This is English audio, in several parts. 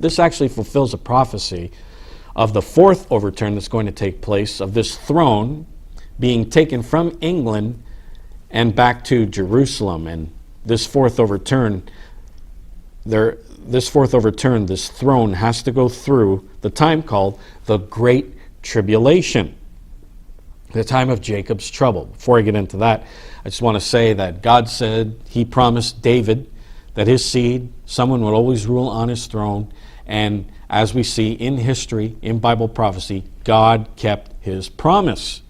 This actually fulfills a prophecy of the fourth overturn that's going to take place, of this throne being taken from England and back to Jerusalem. And this fourth overturn, this throne has to go through the time called the Great Tribulation, the time of Jacob's trouble. Before I get into that, I just want to say that God said he promised David that his seed, someone would always rule on his throne. And as we see in history, in Bible prophecy, God kept his promise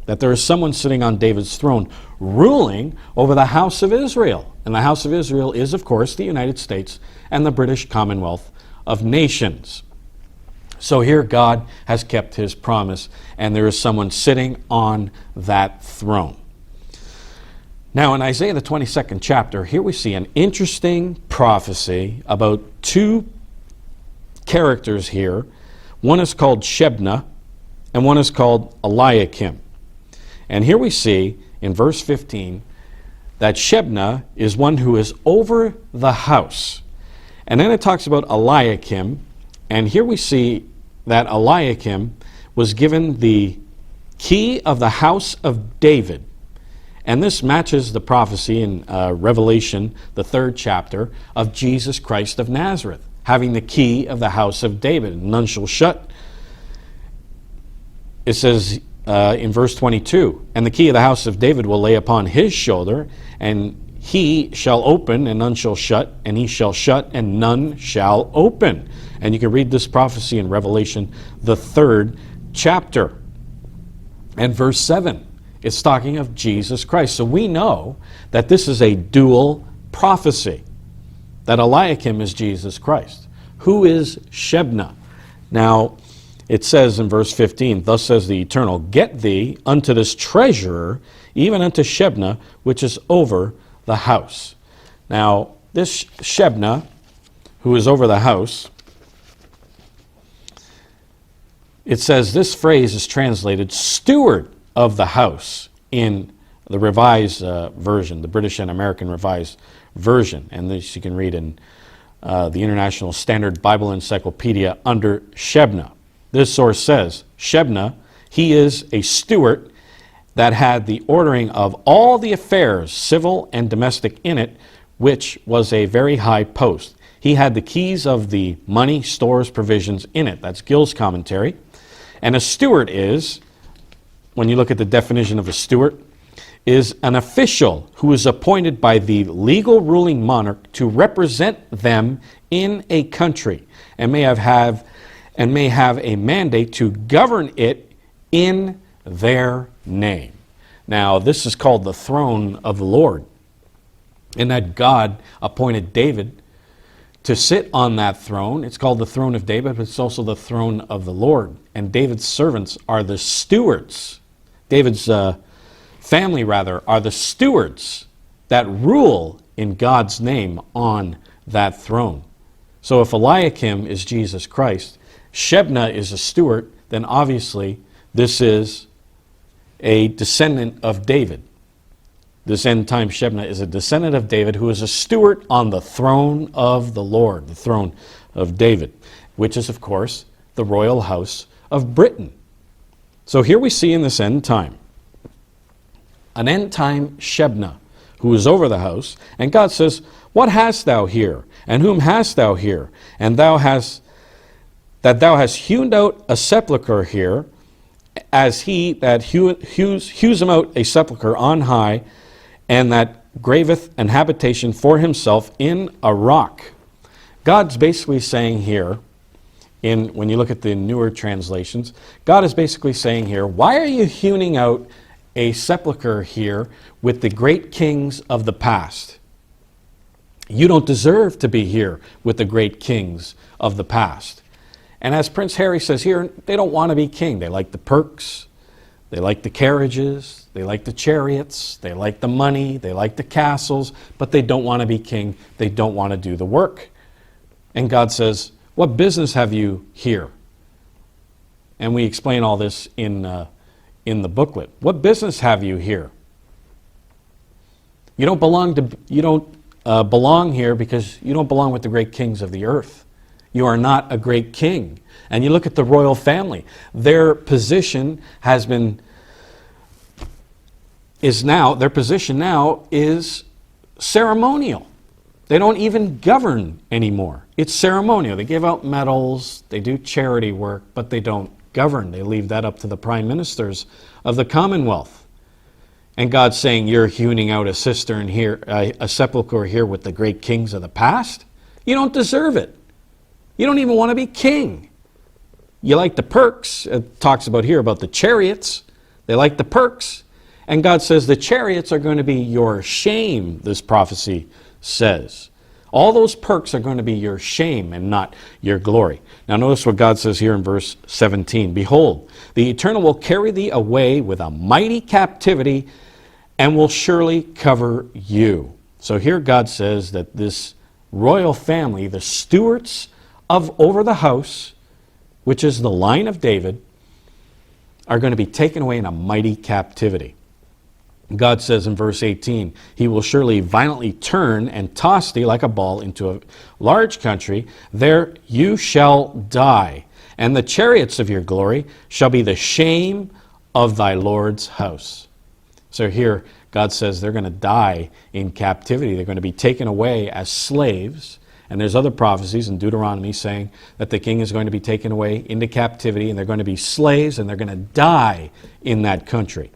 that there is someone sitting on David's throne ruling over the house of Israel. And the house of Israel is, of course, the United States and the British Commonwealth of Nations. So here God has kept his promise, and there is someone sitting on that throne. Now in Isaiah the 22nd chapter, here we see an interesting prophecy about two characters here. One is called Shebna, and one is called Eliakim. And here we see in verse 15 that Shebna is one who is over the house. And then it talks about Eliakim, and here we see that Eliakim was given the key of the house of David. And this matches the prophecy in Revelation, the 3rd chapter, of Jesus Christ of Nazareth, having the key of the house of David. None shall shut. It says in verse 22, and the key of the house of David will lay upon his shoulder, and he shall open, and none shall shut, and he shall shut, and none shall open. And you can read this prophecy in Revelation, the 3rd chapter. And verse 7, it's talking of Jesus Christ. So we know that this is a dual prophecy, that Eliakim is Jesus Christ. Who is Shebna? Now, it says in verse 15, thus says the Eternal, get thee unto this treasurer, even unto Shebna, which is over the house. Now, this Shebna, who is over the house, it says this phrase is translated steward of the house in the Revised Version, the British and American Revised Version. And this you can read in the International Standard Bible Encyclopedia under Shebna. This source says, Shebna, he is a steward that had the ordering of all the affairs, civil and domestic, in it, which was a very high post. He had the keys of the money, stores, provisions in it. That's Gill's commentary. And a steward is, when you look at the definition of a steward, is an official who is appointed by the legal ruling monarch to represent them in a country and may have a mandate to govern it in their name. Now, this is called the throne of the Lord, in that God appointed David to sit on that throne. It's called the throne of David, but it's also the throne of the Lord. And David's servants are the stewards. David's family, rather, are the stewards that rule in God's name on that throne. So if Eliakim is Jesus Christ, Shebna is a steward, then obviously this is a descendant of David. This end-time Shebna is a descendant of David who is a steward on the throne of the Lord, the throne of David, which is, of course, the royal house of Britain. So here we see in this end time an end-time Shebna who is over the house, and God says, what hast thou here? And whom hast thou here? And thou hast hewn out a sepulchre here, as he that hews him out a sepulchre on high, and that graveth an habitation for himself in a rock. God's basically saying here, when you look at the newer translations, God is basically saying here, why are you hewing out a sepulchre here with the great kings of the past? You don't deserve to be here with the great kings of the past. And as Prince Harry says here, they don't want to be king. They like the perks, they like the carriages, they like the chariots, they like the money, they like the castles, but they don't want to be king. They don't want to do the work. And God says, what business have you here? And we explain all this in the booklet. What business have you here? You don't belong here because you don't belong with the great kings of the earth. You are not a great king. And you look at the royal family. Their position now is ceremonial. They don't even govern anymore. It's ceremonial. They give out medals, they do charity work, but they don't govern. They leave that up to the prime ministers of the Commonwealth. And God's saying, you're hewing out a cistern here, a sepulchre here with the great kings of the past? You don't deserve it. You don't even want to be king. You like the perks. It talks about here about the chariots. They like the perks. And God says the chariots are going to be your shame, this prophecy says. All those perks are going to be your shame and not your glory. Now notice what God says here in verse 17. Behold, the Eternal will carry thee away with a mighty captivity and will surely cover you. So here God says that this royal family, the stewards over the house, which is the line of David, are going to be taken away in a mighty captivity. God says in verse 18, he will surely violently turn and toss thee like a ball into a large country. There you shall die, and the chariots of your glory shall be the shame of thy Lord's house. So here God says they're going to die in captivity. They're going to be taken away as slaves. And there's other prophecies in Deuteronomy saying that the king is going to be taken away into captivity, and they're going to be slaves, and they're going to die in that country.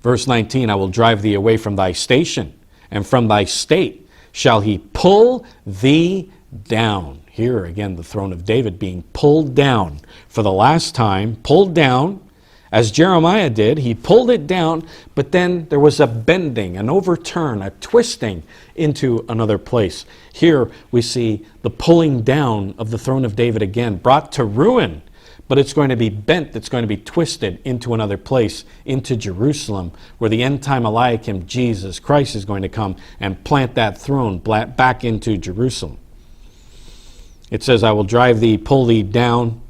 Verse 19, I will drive thee away from thy station, and from thy state shall he pull thee down. Here again, the throne of David being pulled down for the last time, pulled down, as Jeremiah did. He pulled it down, but then there was a bending, an overturn, a twisting into another place. Here we see the pulling down of the throne of David again, brought to ruin, but it's going to be bent, it's going to be twisted into another place, into Jerusalem, where the end-time Eliakim, Jesus Christ, is going to come and plant that throne back into Jerusalem. It says, I will drive thee, pull thee down.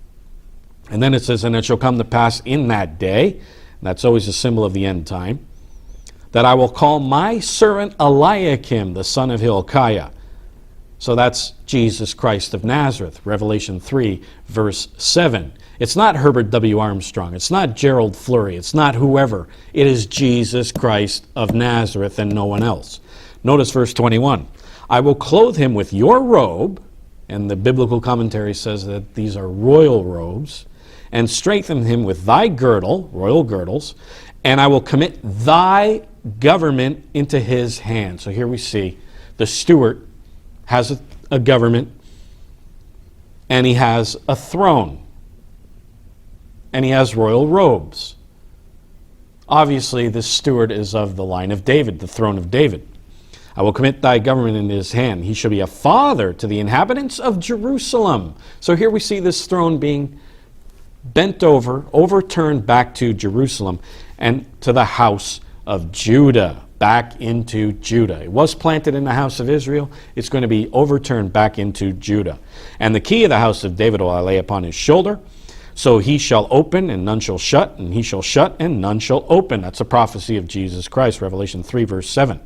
And then it says, and it shall come to pass in that day, and that's always a symbol of the end time, that I will call my servant Eliakim, the son of Hilkiah. So that's Jesus Christ of Nazareth, Revelation 3, verse 7. It's not Herbert W. Armstrong. It's not Gerald Flurry. It's not whoever. It is Jesus Christ of Nazareth and no one else. Notice verse 21. I will clothe him with your robe, and the biblical commentary says that these are royal robes, and strengthen him with thy girdle, royal girdles, and I will commit thy government into his hand. So here we see the steward has a government, and he has a throne, and he has royal robes. Obviously, this steward is of the line of David, the throne of David. I will commit thy government in his hand. He shall be a father to the inhabitants of Jerusalem. So here we see this throne being bent over, overturned back to Jerusalem and to the house of Judah, back into Judah. It was planted in the house of Israel. It's going to be overturned back into Judah. And the key of the house of David will I lay upon his shoulder. So he shall open and none shall shut, and he shall shut and none shall open. That's a prophecy of Jesus Christ, Revelation 3, verse 7.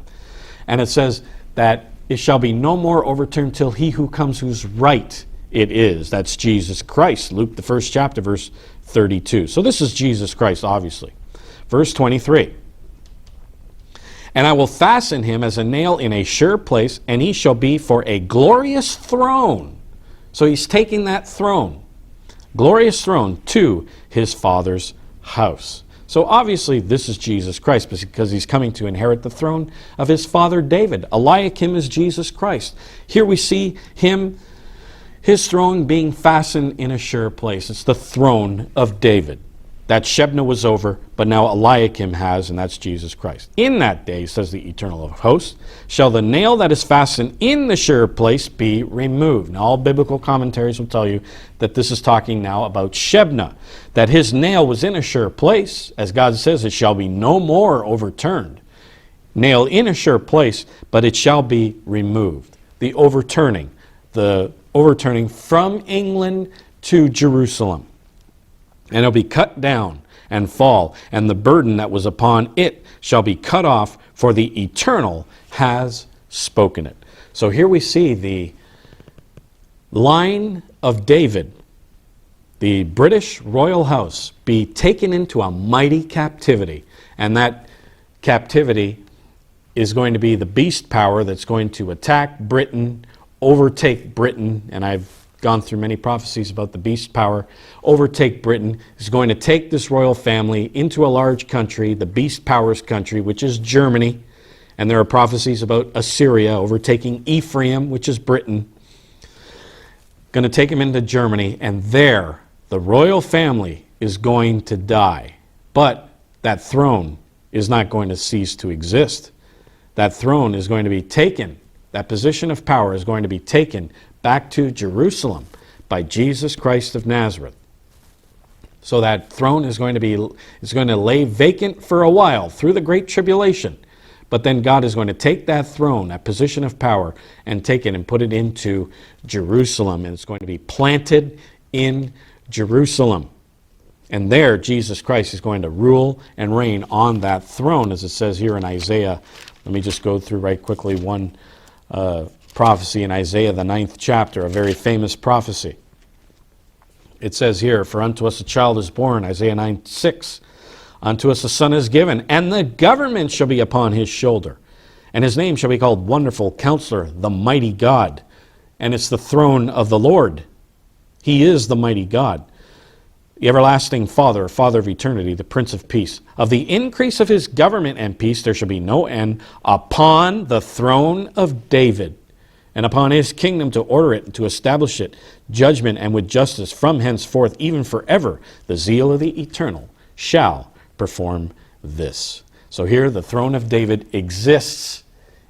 And it says that it shall be no more overturned till he who comes whose right it is. That's Jesus Christ. Luke, the first chapter, verse 32. So this is Jesus Christ, obviously. Verse 23. And I will fasten him as a nail in a sure place, and he shall be for a glorious throne. So he's taking that throne, glorious throne, to his Father's house. So obviously this is Jesus Christ, because he's coming to inherit the throne of his father David. Eliakim is Jesus Christ. Here we see him, his throne being fastened in a sure place. It's the throne of David. That Shebna was over, but now Eliakim has, and that's Jesus Christ. In that day, says the Eternal of hosts, shall the nail that is fastened in the sure place be removed. Now all biblical commentaries will tell you that this is talking now about Shebna, that his nail was in a sure place. As God says, it shall be no more overturned. Nail in a sure place, but it shall be removed. The overturning from England to Jerusalem. And it'll be cut down and fall, and the burden that was upon it shall be cut off, for the Eternal has spoken it. So here we see the line of David, the British royal house, be taken into a mighty captivity. And that captivity is going to be the beast power that's going to attack Britain, overtake Britain, and I've gone through many prophecies about the beast power, overtake Britain, is going to take this royal family into a large country, the beast power's country, which is Germany, and there are prophecies about Assyria overtaking Ephraim, which is Britain, going to take him into Germany, and there the royal family is going to die. But that throne is not going to cease to exist. That throne is going to be taken, that position of power is going to be taken back to Jerusalem by Jesus Christ of Nazareth. So that throne is going to lay vacant for a while through the Great Tribulation. But then God is going to take that throne, that position of power, and take it and put it into Jerusalem. And it's going to be planted in Jerusalem. And there Jesus Christ is going to rule and reign on that throne, as it says here in Isaiah. Let me just go through right quickly one prophecy in Isaiah, the 9th chapter, a very famous prophecy. It says here, "For unto us a child is born," Isaiah 9:6. "Unto us a son is given, and the government shall be upon his shoulder. And his name shall be called Wonderful Counselor, the Mighty God." And it's the throne of the Lord. He is the mighty God. "The everlasting Father, Father of eternity, the Prince of Peace. Of the increase of his government and peace there shall be no end, upon the throne of David, and upon his kingdom, to order it and to establish it, judgment and with justice from henceforth, even forever. The zeal of the eternal shall perform this." So here the throne of David exists,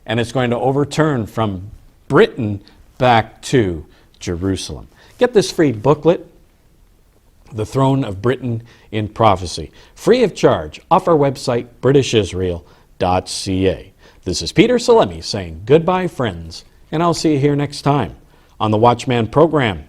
and it's going to overturn from Britain back to Jerusalem. Get this free booklet, The Throne of Britain in Prophecy, free of charge, off our website, britishisrael.ca. This is Peter Salemi saying goodbye, friends, and I'll see you here next time on the Watchman program.